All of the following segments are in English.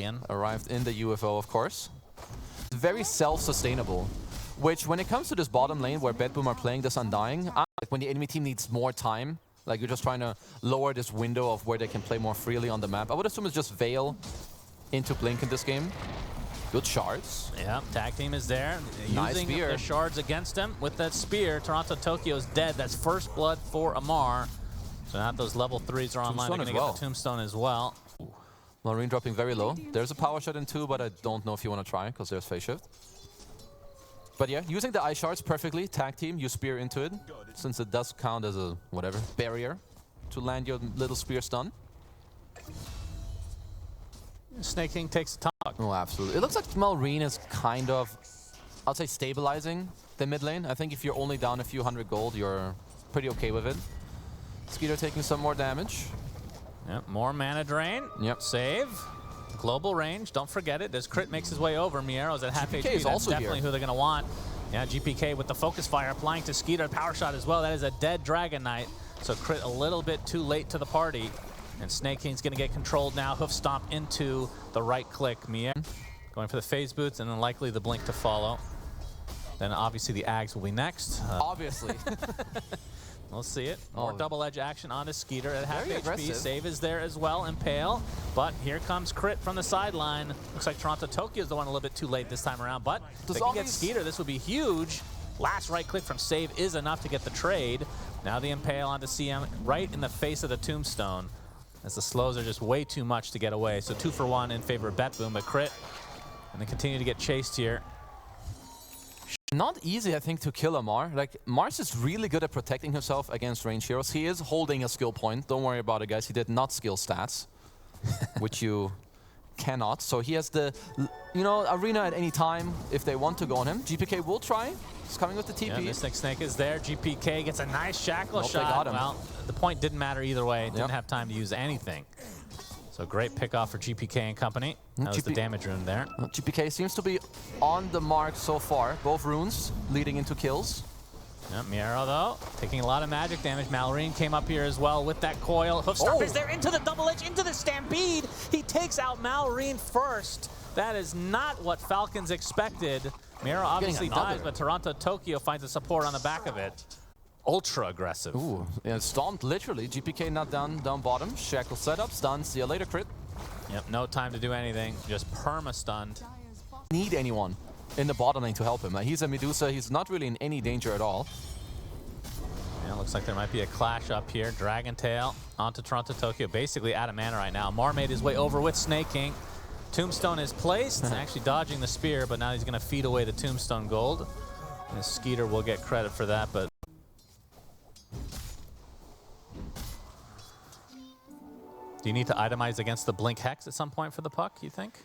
Alien. Arrived in the UFO, of course. Very self-sustainable, which when it comes to this bottom lane where BETBOOM are playing this Undying, when the enemy team needs more time, like you're just trying to lower this window of where they can play more freely on the map. I would assume it's just Veil into Blink in this game. Good shards. Yeah, tag team is there. Nice using spear. the shards against him with that spear. Toronto Tokyo's dead. That's first blood for Amar. So now those level 3s are online. They're going to get the Tombstone as well. Marine dropping very low. There's a power shot in 2, but I don't know if you want to try because there's phase shift. But yeah, using the ice shards perfectly, tag team, you spear into it, since it does count as a, whatever, barrier to land your little spear stun. Snake King takes the top. Oh, absolutely. It looks like Marine is kind of, I'll say, stabilizing the mid lane. I think if you're only down a few hundred gold, you're pretty okay with it. Skeeter taking some more damage. Yep, more mana drain. Yep. Save. Global range, don't forget it. As Crit makes his way over, Miero's at half HP. Is also definitely here. who they're going to want. Yeah, GPK with the focus fire applying to Skeeter. Power shot as well. That is a dead Dragon Knight. So Crit a little bit too late to the party. And Snake King's going to get controlled now. Hoof stomp into the right click. Mier going for the phase boots and then likely the blink to follow. Then obviously the Ags will be next. Obviously. We'll see it. More double edge action onto Skeeter at half HP. Aggressive. Save is there as well, Impale. But here comes Crit from the sideline. Looks like Toronto Tokyo is the one a little bit too late this time around. But if they can get Skeeter, this would be huge. Last right click from Save is enough to get the trade. Now the Impale onto CM right in the face of the Tombstone, as the slows are just way too much to get away. So 2 for 1 in favor of BETBOOM, but Crit, and they continue to get chased here. Not easy, I think, to kill Amar. Like, Mars is really good at protecting himself against range heroes. He is holding a skill point. Don't worry about it, guys. He did not skill stats, which you cannot. So he has the, you know, arena at any time if they want to go on him. GPK will try. He's coming with the TP. Yeah, Mystic Snake is there. GPK gets a nice shackle shot. They got him. Well, the point didn't matter either way. Didn't have time to use anything. So great pick off for GPK and company. That was the damage rune there. GPK seems to be on the mark so far. Both runes leading into kills. Yeah, Miero though, taking a lot of magic damage. Malrine came up here as well with that coil. Hoofstomp is there into the double edge, into the stampede. He takes out Malrine first. That is not what Falcons expected. Miero obviously dies, but Toronto Tokyo finds a support on the back of it. Ultra aggressive. Ooh, yeah, stomped literally. GPK not down bottom. Shackle setup, stun, see you later, Crit. Yep, no time to do anything. Just perma-stunned. Need anyone in the bottom lane to help him. He's a Medusa, he's not really in any danger at all. Yeah, looks like there might be a clash up here. Dragon Tail onto Toronto Tokyo, basically out of mana right now. Mar made his way over with Snake King. Tombstone is placed, actually dodging the spear, but now he's gonna feed away the Tombstone gold. And Skeeter will get credit for that, but do you need to itemize against the Blink Hex at some point for the puck, you think?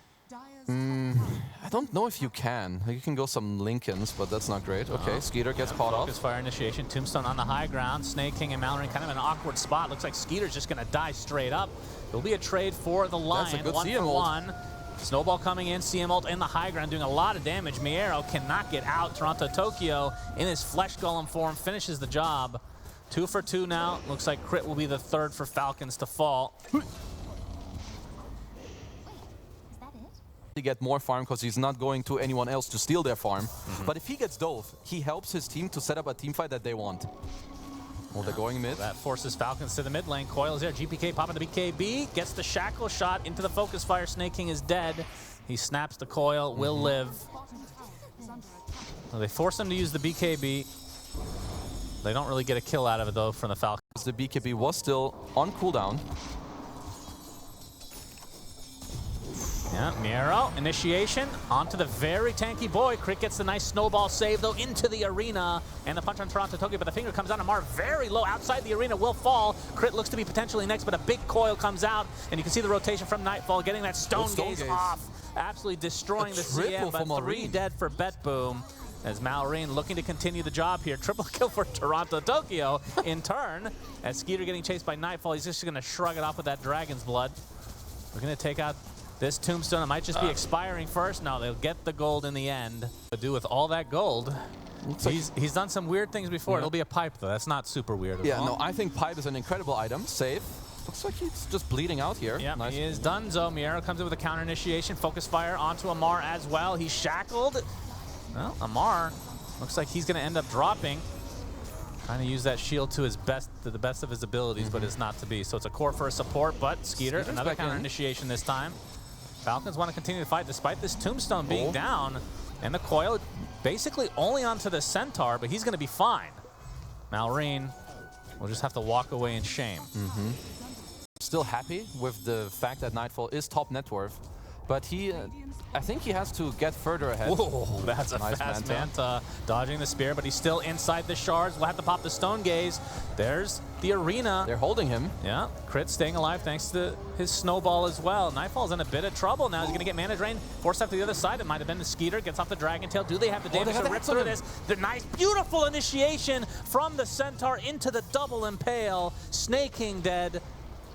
I don't know if you can. You can go some Lincolns, but that's not great. Okay, Skeeter gets caught off. Focus fire initiation. Tombstone on the high ground. Snake King and Mallory kind of in an awkward spot. Looks like Skeeter's just going to die straight up. There'll be a trade for the line. That's a good 1 CM for ult. 1. Snowball coming in. CM ult in the high ground doing a lot of damage. Miero cannot get out. Toronto Tokyo in his Flesh Golem form finishes the job. 2 for 2 now. Looks like Crit will be the 3rd for Falcons to fall. To get more farm because he's not going to anyone else to steal their farm. But if he gets dove, he helps his team to set up a team fight that they want. Well, they're going mid. That forces Falcons to the mid lane. Coil is there. GPK popping the BKB. Gets the shackle shot into the focus fire. Snake King is dead. He snaps the coil. Will live. Well, they force him to use the BKB. They don't really get a kill out of it, though, from the Falcons. The BKB was still on cooldown. Yeah, Miero, initiation, onto the very tanky boy. Crit gets the nice snowball save, though, into the arena. And the punch on Toronto Tokyo, but the finger comes out. Amar very low outside the arena, will fall. Crit looks to be potentially next, but a big coil comes out. And you can see the rotation from Nightfall, getting that Stone Gaze off. Absolutely destroying the CM, but 3 dead for BETBOOM. As Malrine looking to continue the job here. Triple kill for Toronto Tokyo in turn. As Skeeter getting chased by Nightfall, he's just going to shrug it off with that Dragon's Blood. We're going to take out this Tombstone. It might just be expiring first. No, they'll get the gold in the end. To do with all that gold, he's done some weird things before. It'll be a pipe, though. That's not super weird at all. No, I think pipe is an incredible item. Safe. Looks like he's just bleeding out here. Yeah, nice. he is done. Miera comes in with a counter initiation. Focus fire onto Amar as well. He's shackled. Well, Amar looks like he's going to end up dropping. Trying to use that shield to the best of his abilities, but it's not to be. So it's a core for a support, but Skeeter, another counter initiation this time. Falcons want to continue to fight despite this tombstone being down. And the coil basically only onto the Centaur, but he's going to be fine. Malrine will just have to walk away in shame. Still happy with the fact that Nightfall is top net worth, but I think he has to get further ahead. Whoa, that's a nice fast Manta. Manta. Dodging the spear, but he's still inside the shards. We'll have to pop the Stone Gaze. There's the arena. They're holding him. Yeah, Crit staying alive thanks to his snowball as well. Nightfall's in a bit of trouble now. He's going to get Mana Drain, forced up to the other side. It might have been the Skeeter, gets off the Dragon Tail. Do they have the damage to rip through this? The nice, beautiful initiation from the Centaur into the double impale. Snake King dead.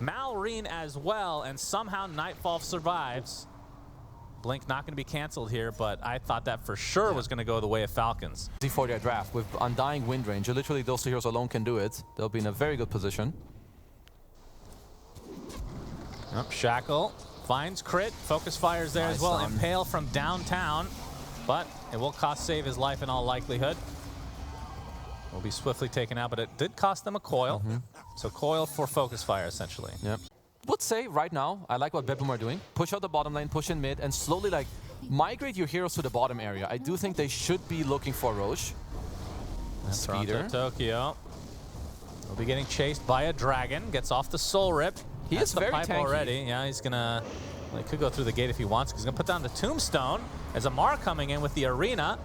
Malrine as well, and somehow Nightfall survives. Blink not going to be canceled here, but I thought that for sure was going to go the way of Falcons. For their draft with Undying Wind Range, literally those two heroes alone can do it. They'll be in a very good position. Yep, Shackle finds Crit, focus fires there as well. Impale from downtown, but it will cost Save his life in all likelihood. Will be swiftly taken out, but it did cost them a coil. So coil for focus fire, essentially. Yep. Would say right now, I like what BETBOOM are doing. Push out the bottom lane, push in mid, and slowly like migrate your heroes to the bottom area. I do think they should be looking for Roche. Skeeter. Tokyo will be getting chased by a dragon. Gets off the Soul Rip. He is very tanky already. Yeah, he's gonna. Well, he could go through the gate if he wants. He's gonna put down the Tombstone. As Amar coming in with the arena.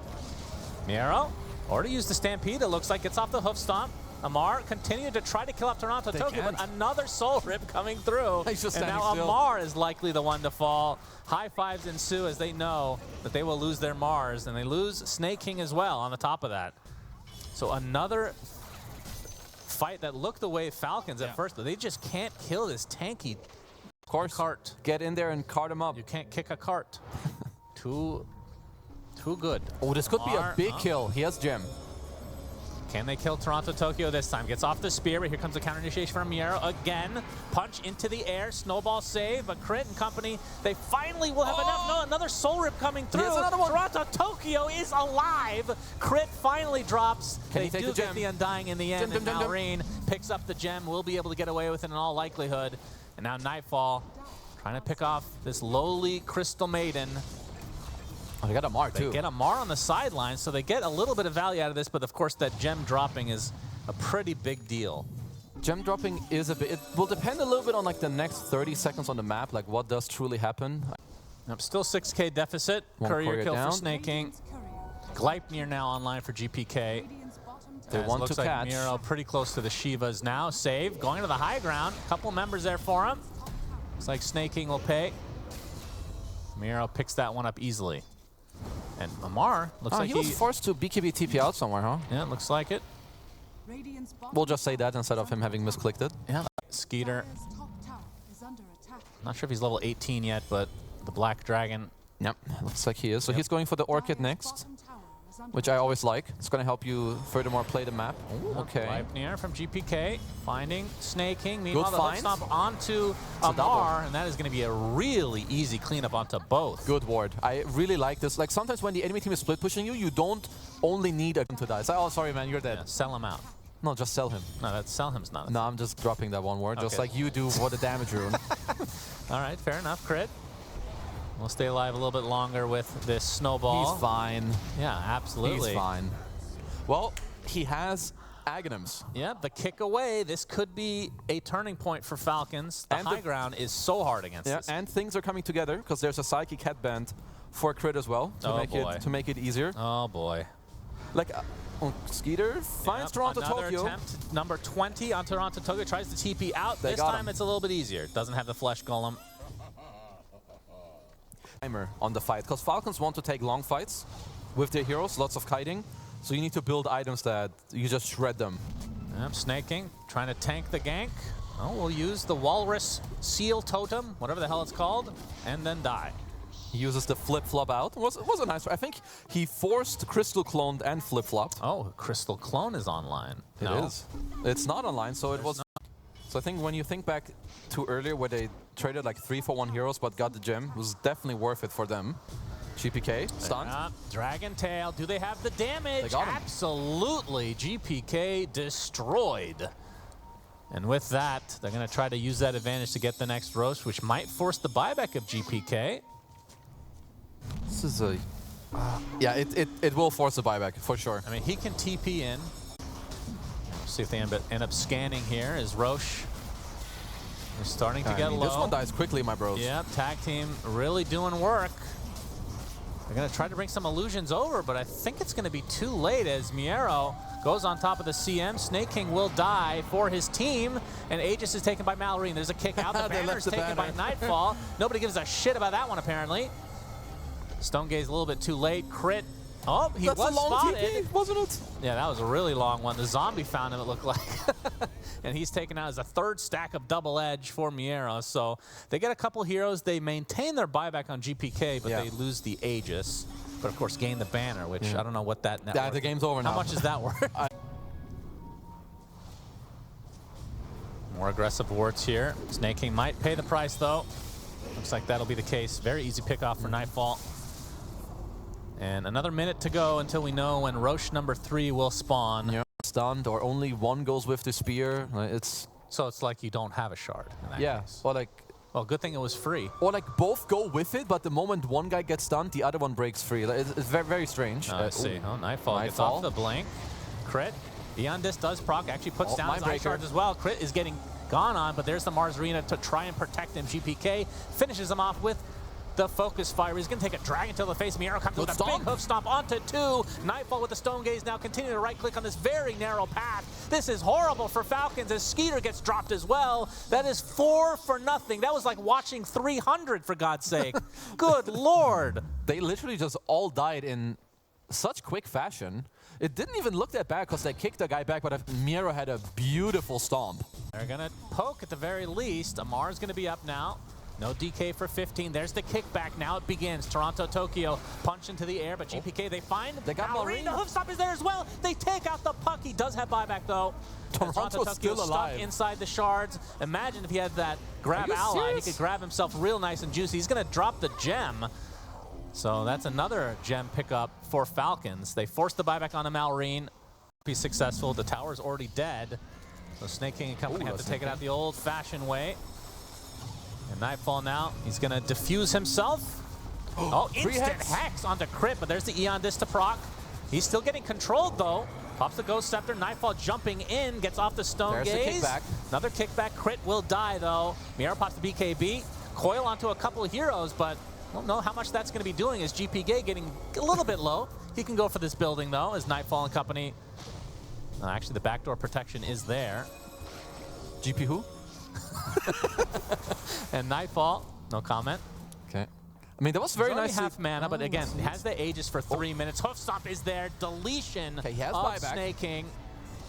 Miero already used the Stampede. It looks like gets off the Hoof Stomp. Amar continued to try to kill up Toronto Tokyo, but another Soul Rip coming through. And now Amar is likely the one to fall. High fives ensue as they know that they will lose their Mars, and they lose Snake King as well on the top of that. So another fight that looked the way Falcons at first, but they just can't kill this tanky cart. Get in there and cart him up. You can't kick a cart. Too good. Oh, this could be a big kill. He has Gem. Can they kill Toronto Tokyo this time? Gets off the spear, but here comes the counter initiation from Miero again. Punch into the air, snowball save, but Crit and company, they finally will have enough. No, another Soul Rip coming through. Toronto Tokyo is alive. Crit finally drops. They do get the Undying in the end, and Malrine picks up the gem, will be able to get away with it in all likelihood. And now Nightfall trying to pick off this lowly Crystal Maiden. Oh, they got Amar too. They get Amar on the sideline, so they get a little bit of value out of this, but of course that gem dropping is a pretty big deal. Gem dropping is a bit, it will depend a little bit on like the next 30 seconds on the map, like what does truly happen. Still 6K deficit. Courier kill down. for Snake King. Gleipnir now online for GPK. They want to catch. Miero pretty close to the Shivas now. Save, going to the high ground. Couple members there for him. Looks like Snake King will pay. Miero picks that one up easily. And Amar looks like he was forced to BKB TP out somewhere, huh? Yeah, it looks like it. We'll just say that instead of him having misclicked it. Yeah. Skeeter. Not sure if he's level 18 yet, but the Black Dragon. Yep, looks like he is. So he's going for the Orchid next, which I always like. It's going to help you furthermore play the map. Ooh, okay. Gleipnir from GPK finding Snake King. Meanwhile, Good the hook stomp onto Amar, and that is going to be a really easy cleanup onto both. Good ward. I really like this. Like sometimes when the enemy team is split pushing you, you don't only need a to die. It's like, oh, sorry, man, you're dead. Yeah, sell him out. No, just sell him. No, that sell him's not. No, I'm just dropping that one ward, just like you do for the damage rune. All right, fair enough, Crit. We'll stay alive a little bit longer with this snowball. He's fine. Yeah, absolutely. He's fine. Well, he has Aghanims. Yeah, the kick away. This could be a turning point for Falcons. The high ground is so hard against this. And things are coming together because there's a Psychic Headband for Crit as well to make it easier. Oh boy. Like Skeeter finds Toronto Tokyo. Attempt, number 20 on Toronto Tokyo, tries to TP out. This time it's a little bit easier. Doesn't have the Flesh Golem. Timer on the fight, because Falcons want to take long fights with their heroes, lots of kiting, so you need to build items that you just shred them. Yep, Snake King trying to tank the gank. Oh, we'll use the Walrus Seal Totem, whatever the hell it's called, and then die. He uses the flip-flop out. It was a nice one. I think he forced Crystal Cloned and flip-flopped. Oh, Crystal Clone is online. It is. It's not online, so it was... So I think when you think back to earlier where they traded like 3 for 1 heroes but got the gem, it was definitely worth it for them. GPK, stunned. Dragon Tail, do they have the damage? They got him. Absolutely, GPK destroyed. And with that, they're going to try to use that advantage to get the next Roche, which might force the buyback of GPK. This is a... yeah, it will force a buyback, for sure. I mean, he can TP in. See if they end up scanning here as Roche is starting to get low. This one dies quickly, my bros. Yeah, tag team really doing work. They're going to try to bring some illusions over, but I think it's going to be too late as Miero goes on top of the CM. Snake King will die for his team, and Aegis is taken by Mallory. There's a kick out. The banner is taken by Nightfall. Nobody gives a shit about that one, apparently. Stonegaze a little bit too late. Crit. Oh, he was spotted. TP, wasn't it? Yeah, that was a really long one. The zombie found him, it looked like. And he's taken out as a 3rd stack of double edge for Miero. So they get a couple heroes. They maintain their buyback on GPK, but they lose the Aegis. But of course, gain the banner, which I don't know what that network. The game's over now. How much is that worth? More aggressive wards here. Snake King might pay the price, though. Looks like that'll be the case. Very easy pickoff for Nightfall. And another minute to go until we know when Roche number 3 will spawn. Yeah. Stunned, or only one goes with the spear. So it's like you don't have a shard in that case. Or like... Well, good thing it was free. Or like both go with it, but the moment one guy gets stunned, the other one breaks free. It's very, very strange. I see. Oh, Nightfall gets off the blink. Crit. Eon Disc does proc. Actually puts down his Ice Shards as well. Crit is getting gone on, but there's the Mars Arena to try and protect him. GPK finishes him off with the focus fire. He's going to take a Dragon Tail to the face. Miero comes with a big hoof stomp onto 2. Nightfall with the Stone Gaze now continuing to right-click on this very narrow path. This is horrible for Falcons as Skeeter gets dropped as well. That is 4 for nothing. That was like watching 300, for God's sake. Good Lord. They literally just all died in such quick fashion. It didn't even look that bad because they kicked the guy back, but Miero had a beautiful stomp. They're going to poke at the very least. Amar's going to be up now. No DK for 15. There's the kickback. Now it begins. Toronto, Tokyo punch into the air, but GPK, they find they got Mallory. The hoof stop is there as well. They take out the puck. He does have buyback, though. Toronto still alive. Stuck inside the shards. Imagine if he had that grab ally. Serious? He could grab himself real nice and juicy. He's going to drop the gem. So that's another gem pickup for Falcons. They force the buyback on the Malrine. He's successful. The tower's already dead. So Snake King and company have to take it out the old-fashioned way. And Nightfall now, he's going to diffuse himself. Oh, instant hex onto Crit, but there's the Eon Disc to proc. He's still getting controlled, though. Pops the Ghost Scepter. Nightfall jumping in, gets off the Stone Gaze. There's the kickback. Another kickback. Crit will die, though. Miero pops the BKB. Coil onto a couple of heroes, but I don't know how much that's going to be doing as GPK getting a little bit low. He can go for this building, though, as Nightfall and company. Actually, the backdoor protection is there. GP who? And Nightfall, no comment. Okay. I mean, that was very nice. Half mana, but again, has the Aegis for 3 minutes. Hoof Stomp is there. Deletion he has of buyback. Snake King.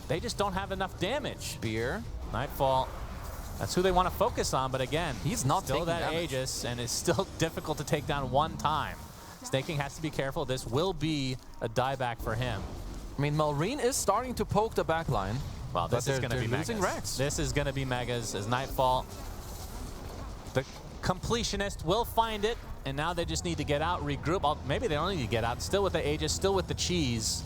They just don't have enough damage. Spear. Nightfall. That's who they want to focus on, but again, he's not still that damage. Aegis, and it's still difficult to take down one time. Snake King has to be careful. This will be a dieback for him. I mean, Malrine is starting to poke the back line. Well, this is going to be losing Megas. Rex. This is going to be Megas as Nightfall. The completionist will find it, and now they just need to get out, regroup. Maybe they don't need to get out. Still with the Aegis, still with the cheese.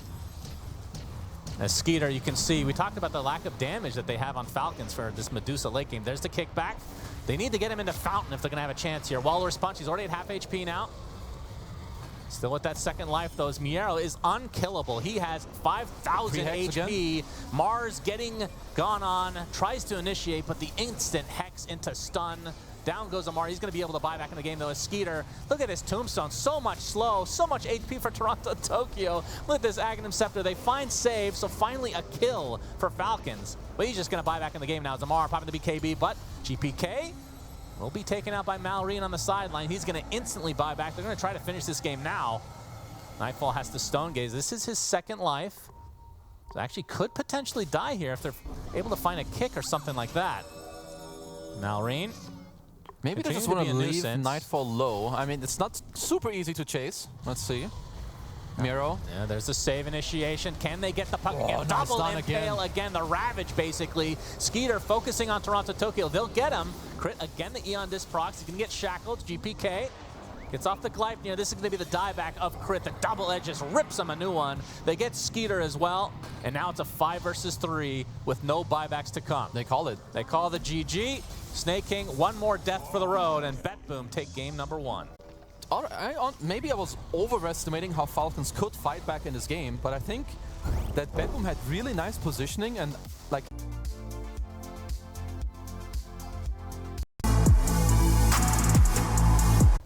As Skeeter, you can see, we talked about the lack of damage that they have on Falcons for this Medusa late game. There's the kickback. They need to get him into Fountain if they're going to have a chance here. Walrus Punch, he's already at half HP now. Still with that second life, though, as Miero is unkillable. He has 5,000 HP. Again. Mars getting gone on, tries to initiate, but the instant hex into stun. Down goes Amar. He's going to be able to buy back in the game, though, as Skeeter. Look at his tombstone. So much slow, so much HP for Toronto, Tokyo. Look at this Aghanim Scepter. They find save, so finally a kill for Falcons. But he's just going to buy back in the game now. Zamar popping the BKB, but GPK will be taken out by Malrine on the sideline. He's going to instantly buy back. They're going to try to finish this game now. Nightfall has to Stone Gaze. This is his second life. So actually could potentially die here if they're able to find a kick or something like that. Malrine. Maybe they just want to leave Nightfall low. I mean, it's not super easy to chase. Let's see. Miro. Yeah, there's the save initiation. Can they get the puck again? Nice Double done impale again. The Ravage, basically. Skeeter focusing on Toronto Tokyo. They'll get him. Crit again, the Eon Disc procs. He's going to get shackled. GPK gets off the Gleipnir. This is going to be the dieback of Crit. The double edge just rips him a new one. They get Skeeter as well. And now it's a 5 versus 3 with no buybacks to come. They call it. They call the GG. Snake King, one more death for the road. And BETBOOM take game number 1. Maybe I was overestimating how Falcons could fight back in this game, but I think that BETBOOM had really nice positioning and like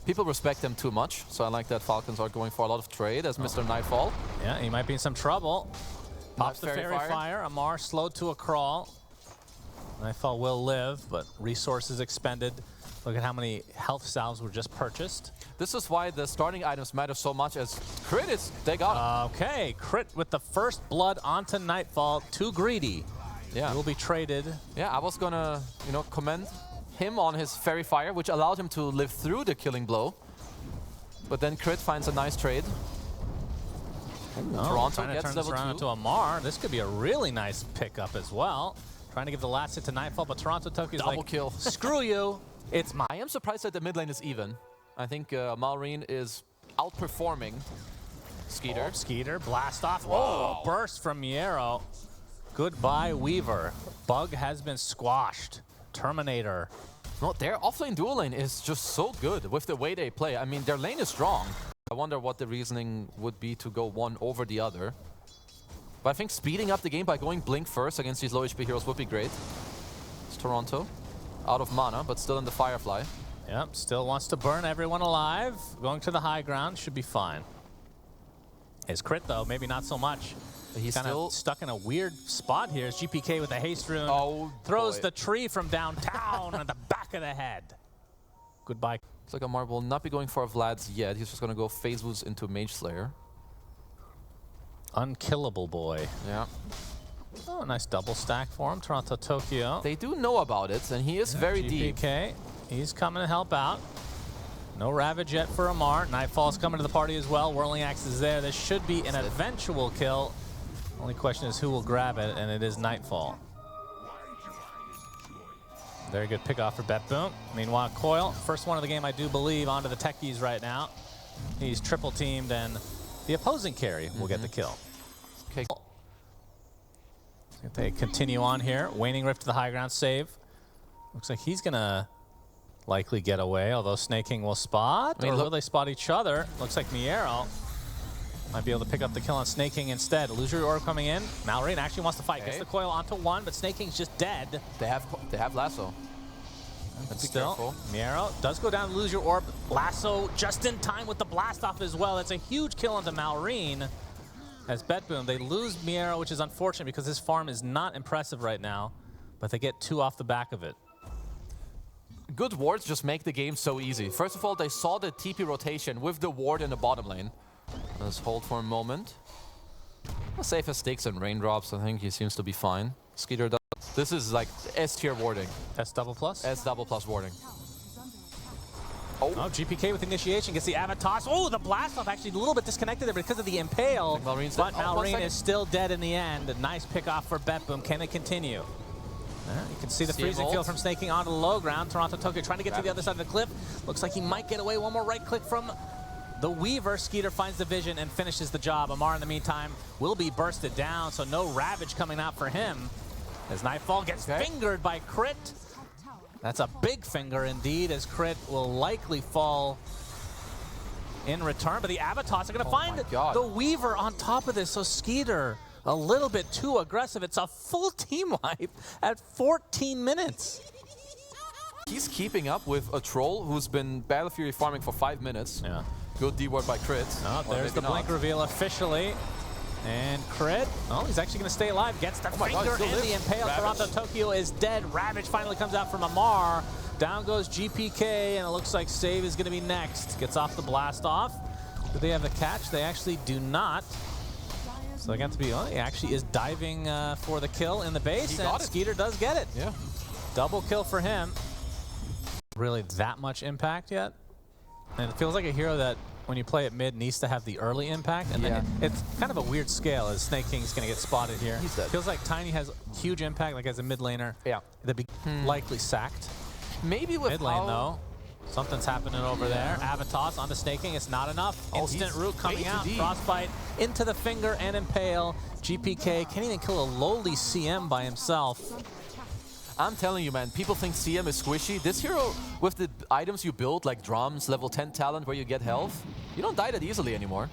people respect them too much, so I like that Falcons are going for a lot of trade as Mr. Nightfall. Yeah, he might be in some trouble. Pops the Fairy Fire. Amar slowed to a crawl. Nightfall will live, but resources expended. Look at how many health salves were just purchased. This is why the starting items matter so much, as Crit is, they got it. Okay, Crit with the first blood onto Nightfall. Too greedy. Yeah. Will be traded. Yeah, I was gonna, commend him on his Fairy Fire, which allowed him to live through the killing blow. But then Crit finds a nice trade. Toronto gets turns level around 2. to Amar. This could be a really nice pickup as well. Trying to give the last hit to Nightfall, but Toronto Tokyo's Double like, kill. Screw you. It's mine. I am surprised that the mid lane is even. I think Malrine is outperforming Skeeter. Oh, Skeeter, blast off. Oh, burst from Miero. Goodbye, Weaver. Bug has been squashed. Terminator. No, their offlane dual lane is just so good with the way they play. I mean, their lane is strong. I wonder what the reasoning would be to go one over the other. But I think speeding up the game by going Blink first against these low HP heroes would be great. It's Toronto. Out of mana, but still in the Firefly. Yep, still wants to burn everyone alive. Going to the high ground, should be fine. His Crit, though, maybe not so much. He's kind still of stuck in a weird spot here. As GPK with the haste rune throws the tree from downtown on the back of the head. Goodbye. Looks like Amar will not be going for Vlad's yet. He's just going to go Phase Boost into Mage Slayer. Unkillable boy. Yeah. Oh, a nice double stack for him. Toronto Tokyo. They do know about it, and he is very deep. GPK, he's coming to help out. No Ravage yet for Amar. Nightfall's coming to the party as well. Whirling Axe is there. This should be an eventual kill. Only question is who will grab it, and it is Nightfall. Very good pick off for BETBOOM. Meanwhile, Coil, first one of the game, I do believe, onto the techies right now. He's triple teamed, and the opposing carry will get the kill. Okay. They continue on here. Waning Rift to the high ground save. Looks like he's gonna likely get away, although Snake King will spot. Or will they spot each other? Looks like Miero might be able to pick up the kill on Snake King instead. Illusory Orb coming in. Malrine actually wants to fight. Gets the coil onto one, but Snake King's just dead. They have Lasso. But still, Miero does go down to lose your orb. Lasso just in time with the blast off as well. That's a huge kill onto Malrine. As BETBOOM, they lose Miero, which is unfortunate because his farm is not impressive right now, but they get 2 off the back of it. Good wards just make the game so easy. First of all, they saw the TP rotation with the ward in the bottom lane. Let's hold for a moment. Safe as stakes and raindrops. I think he seems to be fine. Skeeter does. This is like S tier warding. S double plus? S double plus warding. Oh, GPK with initiation gets the Avatos. Oh, the blast off actually a little bit disconnected there because of the impale. But Malrine is still dead in the end. A nice pick off for BETBOOM. Can it continue? You can see the freezing field from Snake King onto the low ground. Toronto Tokyo trying to get to the other side of the cliff. Looks like he might get away. One more right click from the Weaver. Skeeter finds the vision and finishes the job. Amar, in the meantime, will be bursted down, so no Ravage coming out for him. As Nightfall gets fingered by Crit. That's a big finger indeed, as Crit will likely fall in return. But the Avatos are going to find the Weaver on top of this, so Skeeter a little bit too aggressive. It's a full team wipe at 14 minutes. He's keeping up with a troll who's been Battle Fury farming for 5 minutes. Yeah. Good D-ward by Crit. Oh, there's the blink reveal officially. And Crit, oh, he's actually going to stay alive. Gets the finger and the impale. Toronto Tokyo is dead. Ravage finally comes out from Amar. Down goes GPK, and it looks like Save is going to be next. Gets off the blast off. Do they have the catch? They actually do not. So they got to be, oh, he actually is diving for the kill in the base, and Skeeter does get it. Yeah. Double kill for him. Really that much impact yet? And it feels like a hero that when you play at mid, needs to have the early impact, and then it's kind of a weird scale as Snake King's going to get spotted here. He's dead. Feels like Tiny has huge impact, like as a mid laner. Yeah. They'd be likely sacked. Maybe with Mid lane, though. Something's happening over there. Avatos on the Snake King. It's not enough. Instant root coming out. Frostbite into the finger and impale. GPK can't even kill a lowly CM by himself. I'm telling you, man, people think CM is squishy. This hero, with the items you build, like drums, level 10 talent where you get health, you don't die that easily anymore.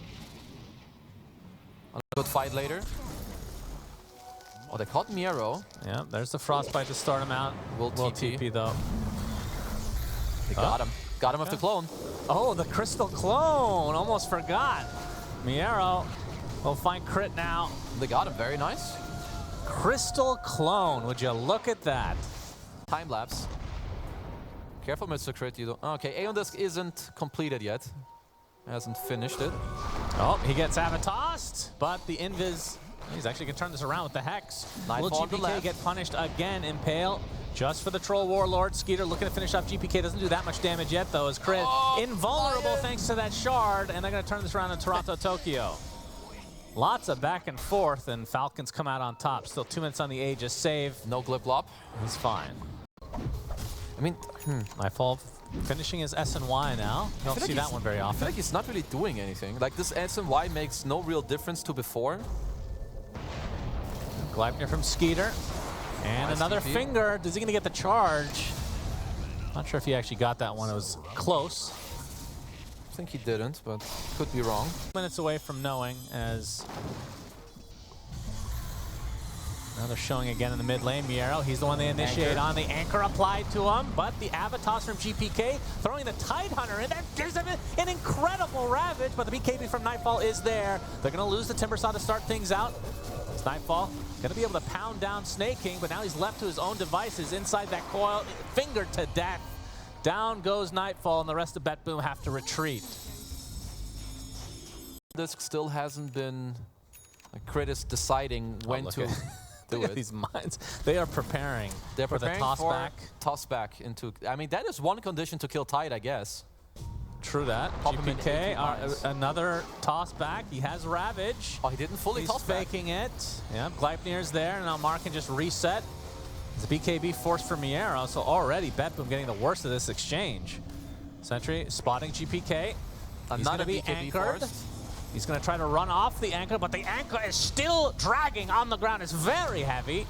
A good fight later. Oh, they caught Miero. Yeah, there's the Frostbite to start him out. Will TP though. They got him. Got him with the clone. Oh, the Crystal Clone. Almost forgot. Miero will find crit now. They got him. Very nice. Crystal Clone. Would you look at that? Time lapse. Careful, Mr. Crit. You don't. Okay, Aeon Disc isn't completed yet. Hasn't finished it. Oh, he gets Avatossed, but the Invis. He's actually going to turn this around with the Hex. Will GPK get punished again? Impale just for the Troll Warlord. Skeeter looking to finish off GPK. Doesn't do that much damage yet, though, as Crit invulnerable thanks to that shard, and they're going to turn this around in Toronto, Tokyo. Lots of back and forth, and Falcons come out on top. Still 2 minutes on the Aegis. Save. No glip-lop. He's fine. I mean, Nightfall finishing his S and Y now. You don't see that one very I often. feel like he's not really doing anything. Like, this S and Y makes no real difference to before. Gleipnir from Skeeter. And another finger. Is he going to get the charge? Not sure if he actually got that one. It was close. I think he didn't, but could be wrong. Minutes away from knowing as... Now they're showing again in the mid lane. Miero, he's the one they initiate on. The anchor applied to him, but the Avatos from GPK throwing the Tidehunter in there gives him an incredible ravage, but the BKB from Nightfall is there. They're going to lose the Timbersaw to start things out. It's Nightfall going to be able to pound down Snake King, but now he's left to his own devices inside that coil, fingered to death. Down goes Nightfall, and the rest of BETBOOM have to retreat. Disc still hasn't been... Crit is deciding when to... Look at these mines. They are preparing. They're preparing for the toss back. Toss back into. I mean, that is one condition to kill Tide, I guess. True that. GPK, another toss back. He has Ravage. Oh, he didn't fully toss back. He's faking it. Yeah, Gleipnir's there. Now Mark can just reset. It's a BKB forced for Miero, so already BETBOOM getting the worst of this exchange. Sentry spotting GPK. He's going to be anchored. He's going to try to run off the anchor, but the anchor is still dragging on the ground. It's very heavy.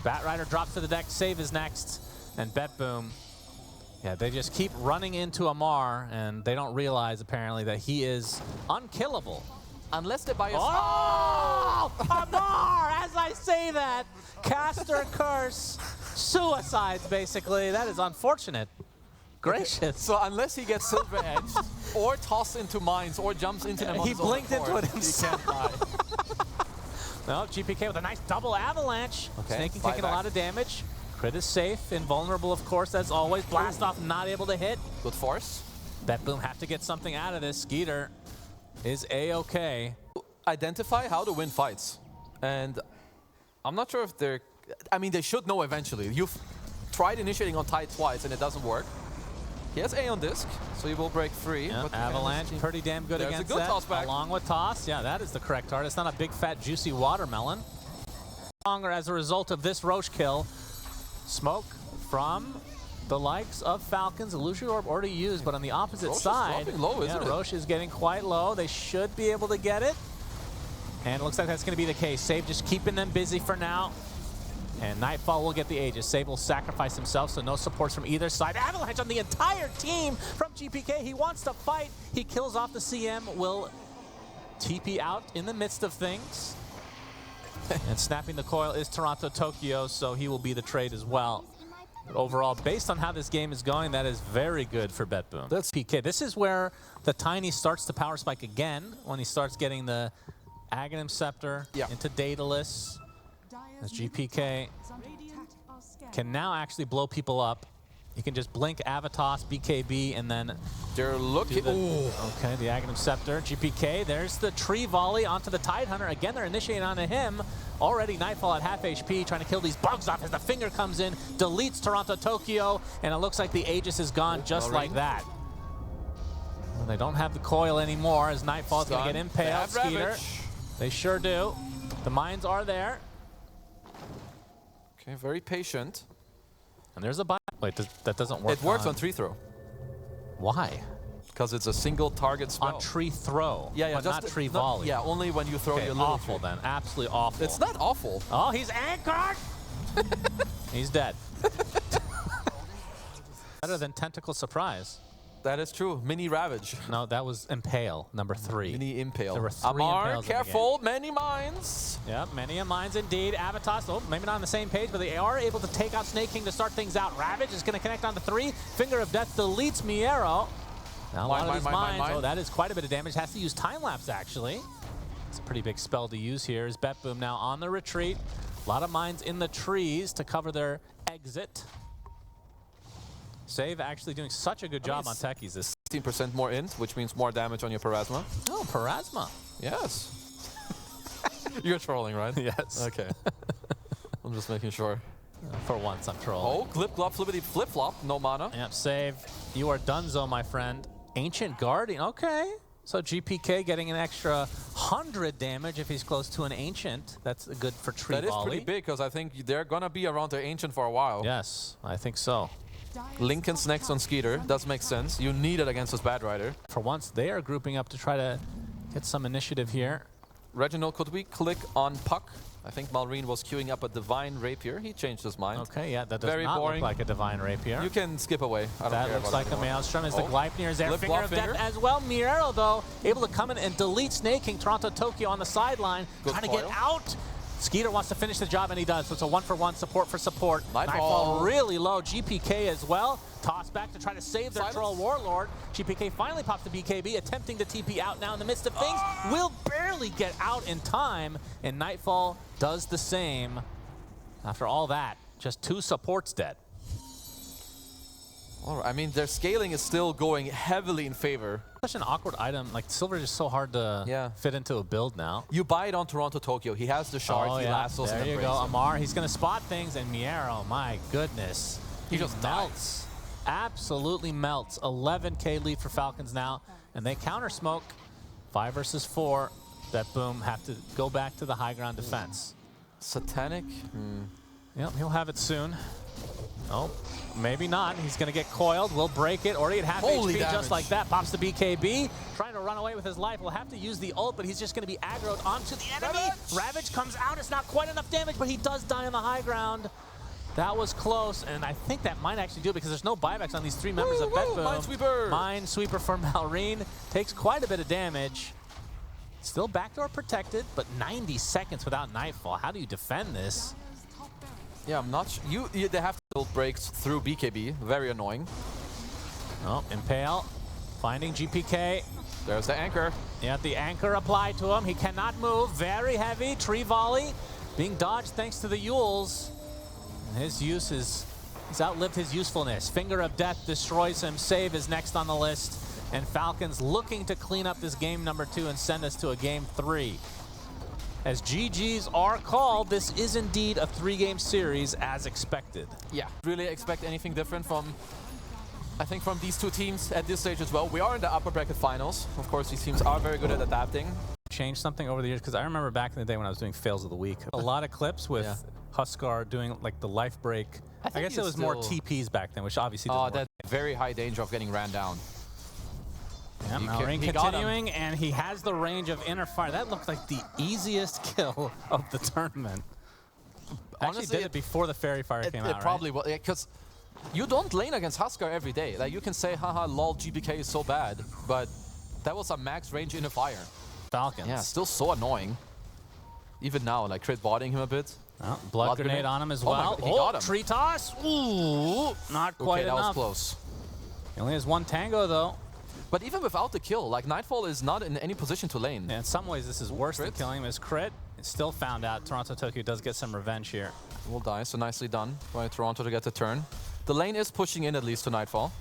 Batrider drops to the deck. Save is next. And BETBOOM, yeah, they just keep running into Amar, and they don't realize, apparently, that he is unkillable. Unless they buy a... Oh! Amar! As I say that, caster curse, suicides, basically. That is unfortunate. Gracious. So unless he gets silver edged, or tossed into mines, or jumps into them, he blinked into it himself. He can't die. No, GPK with a nice double avalanche. Okay, Snake taking a lot of damage. Crit is safe, invulnerable, of course, as always. Blast off, not able to hit. Good force. BETBOOM have to get something out of this. Skeeter is A-okay. Identify how to win fights, and I'm not sure if they're. I mean, they should know eventually. You've tried initiating on Tide twice, and it doesn't work. He has Aeon Disc, so he will break free. Yeah, but Avalanche, pretty damn good against a good that. Toss back. Along with Toss, yeah, that is the correct target. It's not a big, fat, juicy watermelon. Longer as a result of this Roche kill. Smoke from the likes of Falcons. Illusion Orb already used, but on the opposite Roche side, is dropping low, isn't it? Roche is getting quite low. They should be able to get it. And it looks like that's going to be the case. Save just keeping them busy for now. And Nightfall will get the Aegis. Save will sacrifice himself, so no supports from either side. Avalanche on the entire team from GPK. He wants to fight. He kills off the CM. Will TP out in the midst of things. And snapping the coil is Toronto, Tokyo, so he will be the trade as well. But overall, based on how this game is going, that is very good for BETBOOM. That's PK. This is where the Tiny starts to power spike again, when he starts getting the Aghanim Scepter into Daedalus. As GPK can now actually blow people up. He can just blink Avatos, BKB, and then they're looking. Okay, the Aghanim Scepter. GPK, there's the tree volley onto the Tidehunter. Again, they're initiating onto him. Already Nightfall at half HP, trying to kill these bugs off as the finger comes in, deletes Toronto, Tokyo, and it looks like the Aegis is gone just like that. They don't have the coil anymore as Nightfall's going to get impaled. Skeeter. They sure do. The mines are there. Okay, very patient. And there's a buy. Wait, that doesn't work. It works on tree throw. Why? Because it's a single target spell. On tree throw. Yeah, but not tree volley. Yeah, only when you throw your little awful tree. then. Absolutely awful. It's not awful. Oh, he's anchored. He's dead. Better than Tentacle Surprise. That is true. Mini Ravage. No, that was Impale, number 3. Mini Impale. There were 3 Amar, impales careful, many mines. Yep, many a mines indeed. Avatos, oh, maybe not on the same page, but they are able to take out Snake King to start things out. Ravage is going to connect on to 3. Finger of Death deletes Miero. Now a lot of these mines, oh, that is quite a bit of damage. Has to use time lapse actually. It's a pretty big spell to use here. Is BETBOOM now on the retreat. A lot of mines in the trees to cover their exit. Save actually doing such a good job on techies. This 16% more int, which means more damage on your Parasma. Oh, Parasma. Yes. You're trolling, right? Yes. Okay. I'm just making sure. For once, I'm trolling. Oh, clip, glop, flippity, flip flop. No mana. Yep, save. You are donezo, my friend. Ancient Guardian. Okay. So GPK getting an extra 100 damage if he's close to an Ancient. That's good for tree volley. That is pretty big because I think they're going to be around the Ancient for a while. Yes, I think so. Lincoln's next on Skeeter. Does make sense. You need it against this Bad Rider. For once, they are grouping up to try to get some initiative here. Reginald, could we click on Puck? I think Malrine was queuing up a Divine Rapier. He changed his mind. Okay, yeah, that does Very not boring. look like a Divine Rapier. You can skip away. I don't that care looks about like a Maelstrom as the Gleipnir is there. Flip, Finger flop, of finger. Death as well. Miero, though, able to come in and delete Snake King. Toronto Tokyo on the sideline. Good trying to foil. get out. Skeeter wants to finish the job, and he does. So it's a 1-for-1 support for support. Nightfall really low. GPK as well. Toss back to try to save their Silence. Troll Warlord. GPK finally pops the BKB, attempting to TP out now in the midst of things. Will barely get out in time, and Nightfall does the same. After all that, just 2 supports dead. All right. I mean, their scaling is still going heavily in favor. Such an awkward item. Like, Silver is just so hard to fit into a build now. You buy it on Toronto Tokyo. He has the shard. He lassos and there you embrace go. him. Amar, he's going to spot things, and Miero, my goodness. He just melts. Absolutely melts. 11K lead for Falcons now, and they counter smoke. 5 versus 4. BETBOOM have to go back to the high ground defense. Satanic? Yep, he'll have it soon. Oh, maybe not. He's going to get coiled. Will break it. Already at half Holy HP damage. just like that. Pops the BKB. Trying to run away with his life. Will have to use the ult, but he's just going to be aggroed onto the enemy. Ravage comes out. It's not quite enough damage, but he does die on the high ground. That was close, and I think that might actually do it because there's no buybacks on these 3 members of BETBOOM. Minesweeper! Minesweeper for Malrine. Takes quite a bit of damage. Still backdoor protected, but 90 seconds without Nightfall. How do you defend this? Yeah, I'm not sure. They have to build breaks through BKB. Very annoying. Oh, Impale. Finding GPK. There's the anchor. Yeah, the anchor applied to him. He cannot move. Very heavy. Tree volley. Being dodged thanks to the Yules. And his use is... He's outlived his usefulness. Finger of Death destroys him. Save is next on the list. And Falcons looking to clean up this game number 2 and send us to a game 3. As GGs are called, this is indeed a 3-game series as expected. Yeah. Really expect anything different from, I think, from these 2 teams at this stage as well. We are in the upper bracket finals. Of course, these teams are very good at adapting. Changed something over the years, because I remember back in the day when I was doing fails of the week, a lot of clips with Huskar doing like the life break. I guess it was more TPs back then, which obviously doesn't work. That's very high danger of getting ran down. Yeah, Malrine continuing, and he has the range of inner fire. That looked like the easiest kill of the tournament. Honestly, actually did it before the fairy fire came out, It probably was, because you don't lane against Huskar every day. Like, you can say, haha, lol, GBK is so bad, but that was a max range inner fire. Falcons. Yeah, still so annoying. Even now, like, crit botting him a bit. Oh, blood grenade on him as well. He got him. Tree toss. Ooh, not quite enough. That was close. He only has 1 tango, though. But even without the kill, like, Nightfall is not in any position to lane. Yeah, in some ways, this is worse than killing him. His crit, it's still found out. Toronto Tokyo does get some revenge here. Will die, so nicely done by Toronto to get the turn. The lane is pushing in at least to Nightfall.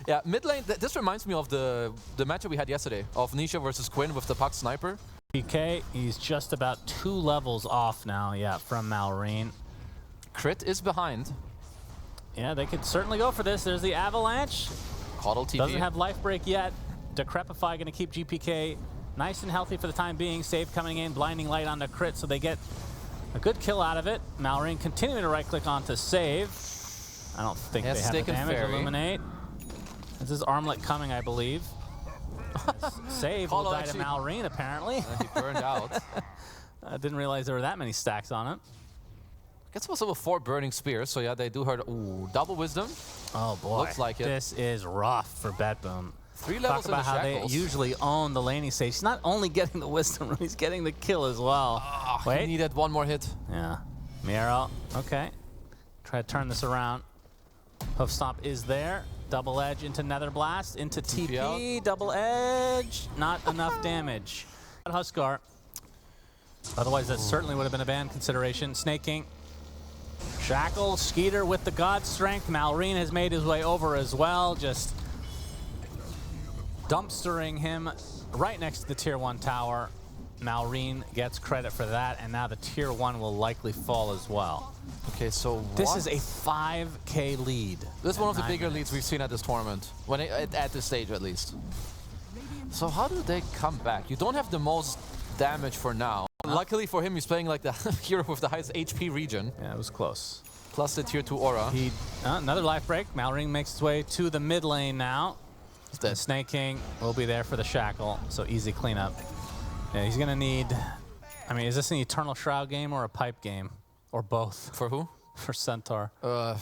Yeah, mid lane, this reminds me of the matchup we had yesterday of Nisha versus Quinn with the Puck Sniper. PK, he's just about 2 levels off now, from Malrine. Crit is behind. Yeah, they could certainly go for this. There's the Avalanche. Coddle TP. Doesn't have life break yet. Decrepify going to keep GPK nice and healthy for the time being. Save coming in, blinding light on the crit, so they get a good kill out of it. Malrine continuing to right-click onto save. I don't think they have the damage. Illuminate. This is Armlet coming, I believe. Save will die to Malrine, apparently. He burned out. I didn't realize there were that many stacks on it. I guess also with 4 burning spears, so yeah, they do hurt. Ooh, double wisdom. Oh boy, looks like it. This is rough for BETBOOM. 3 levels Talk about how shackles. they usually own the laning stage. He's not only getting the wisdom, he's getting the kill as well. Oh, wait, he needed 1 more hit. Yeah, Miero. Okay, try to turn this around. Hoof Stomp is there. Double edge into Nether Blast, into TP, double edge, not enough damage. Huskar, otherwise that certainly would have been a ban consideration. Snaking, Shackle, Skeeter with the God Strength. Malrine has made his way over as well, just dumpstering him right next to the tier 1 tower. Malrine gets credit for that, and now the tier 1 will likely fall as well. Okay, so this is a 5K lead. This is one of the bigger leads we've seen at this tournament, at this stage at least. So how do they come back? You don't have the most damage for now. Luckily for him, he's playing like the hero with the highest HP region. Yeah, it was close. Plus the tier 2 aura. Another life break. Malrine makes his way to the mid lane now. The Snake King will be there for the shackle, so easy cleanup. Yeah, he's gonna need, I mean, is this an Eternal Shroud game or a pipe game? Or both? For who? For Centaur. I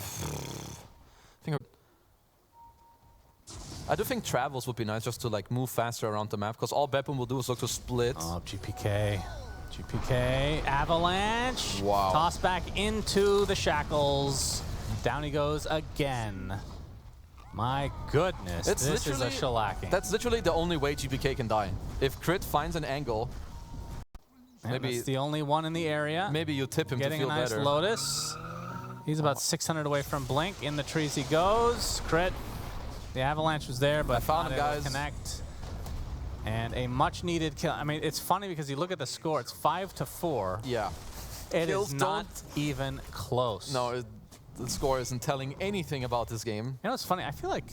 do think travels would be nice just to like move faster around the map, because all BETBOOM will do is look to split. Oh, GPK. GPK, Avalanche. Wow. Toss back into the shackles. Down he goes again. My goodness, this is a shellacking. That's literally the only way GPK can die. If Crit finds an angle, maybe that's the only one in the area. Maybe you tip him to feel better. Getting a nice Lotus. He's about 600 away from Blink. In the trees he goes. Crit. The Avalanche was there, but found him, guys. Connect. And a much-needed kill. I mean, it's funny because you look at the score. It's 5-4. Yeah. It is not even close. No, the score isn't telling anything about this game. You know, it's funny. I feel like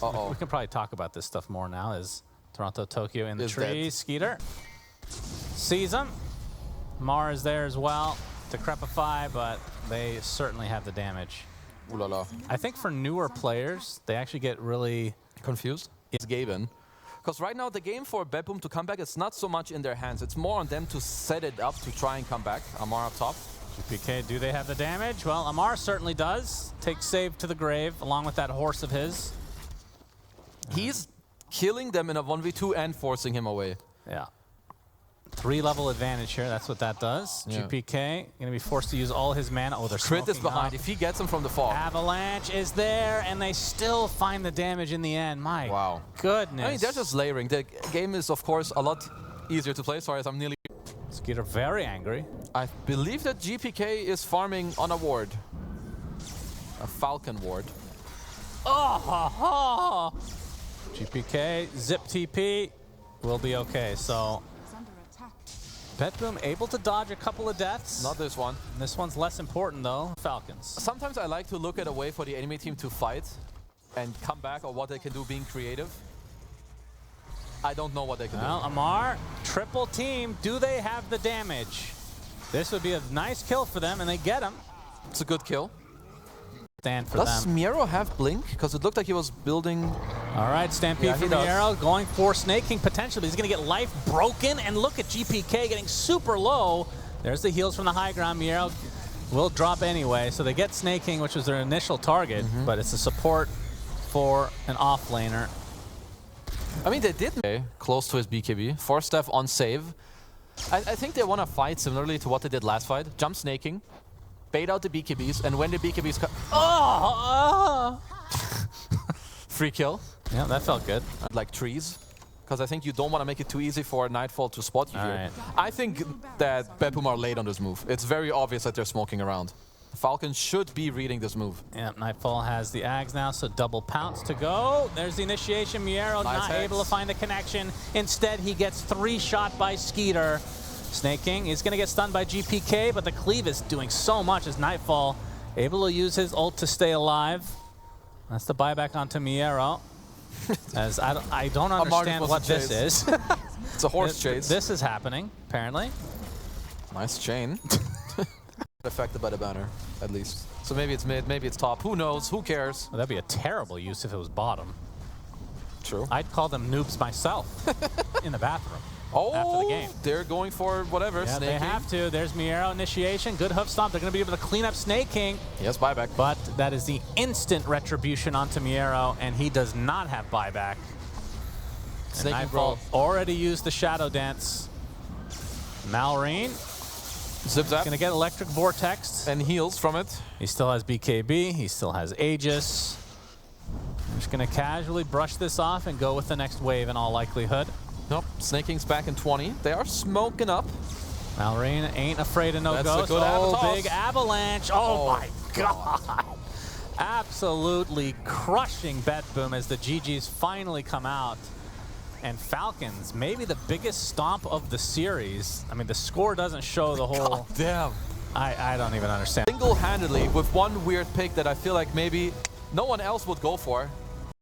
we can probably talk about this stuff more now. Is Toronto, Tokyo in the trees. Skeeter sees him. Mar is there as well. Decrepify, but they certainly have the damage. Ooh la la. I think for newer players, they actually get really confused. It's Gaben. Because right now, the game for BETBOOM to come back, it's not so much in their hands. It's more on them to set it up to try and come back. Amar up top. GPK, do they have the damage? Well, Amar certainly does. Takes save to the grave, along with that horse of his. He's killing them in a 1v2 and forcing him away. Yeah. 3-level advantage here, that's what that does. Yeah. GPK gonna be forced to use all his mana. Oh, they're Crit is behind. Up. If he gets him from the fog. Avalanche is there, and they still find the damage in the end. My goodness. I mean, they're just layering. The game is, of course, a lot easier to play. Sorry, as I'm nearly... Skeeter very angry. I believe that GPK is farming on a ward. A Falcon ward. Oh, ha, ha. GPK, zip TP, will be okay, so... BETBOOM able to dodge a couple of deaths. Not this one. This one's less important though. Falcons. Sometimes I like to look at a way for the enemy team to fight and come back, or what they can do being creative. I don't know what they can do. Amar, triple team. Do they have the damage? This would be a nice kill for them, and they get him. It's a good kill. Stand for Does them. Miero have Blink? Because it looked like he was building... All right, Stampede from Miero, going for Snake King potentially. He's going to get life broken, and look at GPK getting super low. There's the heals from the high ground. Miero will drop anyway, so they get Snake King, which was their initial target, but it's a support for an offlaner. I mean, they did close to his BKB. 4-step on save. I think they want to fight similarly to what they did last fight. Jump snaking, bait out the BKBs, and when the BKBs come... Free kill. Yeah, that felt good. Like trees, because I think you don't want to make it too easy for Nightfall to spot you here. I think that BETBOOM are late on this move. It's very obvious that they're smoking around. Falcon should be reading this move. Yeah, Nightfall has the Ags now, so double pounce to go. There's the initiation. Miero not able to find the connection. Instead, he gets 3-shot by Skeeter. Snake King is going to get stunned by GPK, but the cleave is doing so much as Nightfall able to use his ult to stay alive. That's the buyback onto Miero. As I don't understand what this is. It's a horse chase. This is happening, apparently. Nice chain. Affected by the banner, at least. So maybe it's mid, maybe it's top. Who knows? Who cares? Well, that'd be a terrible use if it was bottom. True. I'd call them noobs myself in the bathroom Oh, after the game. They're going for whatever. Yeah, Snake they King. have to. There's Miero initiation. Good hoof stomp. They're going to be able to clean up Snake King. Yes, buyback. But that is the instant retribution onto Miero, and he does not have buyback. Snake King Nightfall Brawl. already used the Shadow Dance. Malrine Zip zap. gonna get Electric Vortex. And heals from it. He still has BKB, he still has Aegis. Just gonna casually brush this off and go with the next wave in all likelihood. Nope, Snake King's back in 20. They are smoking up. Malrine ain't afraid of no That's a ghost. good Oh, avatar. big avalanche. Oh my god. Absolutely crushing BETBOOM as the GGs finally come out. And Falcons, maybe the biggest stomp of the series. I mean, the score doesn't show the whole... God damn. I don't even understand. Single-handedly, with one weird pick that I feel like maybe no one else would go for.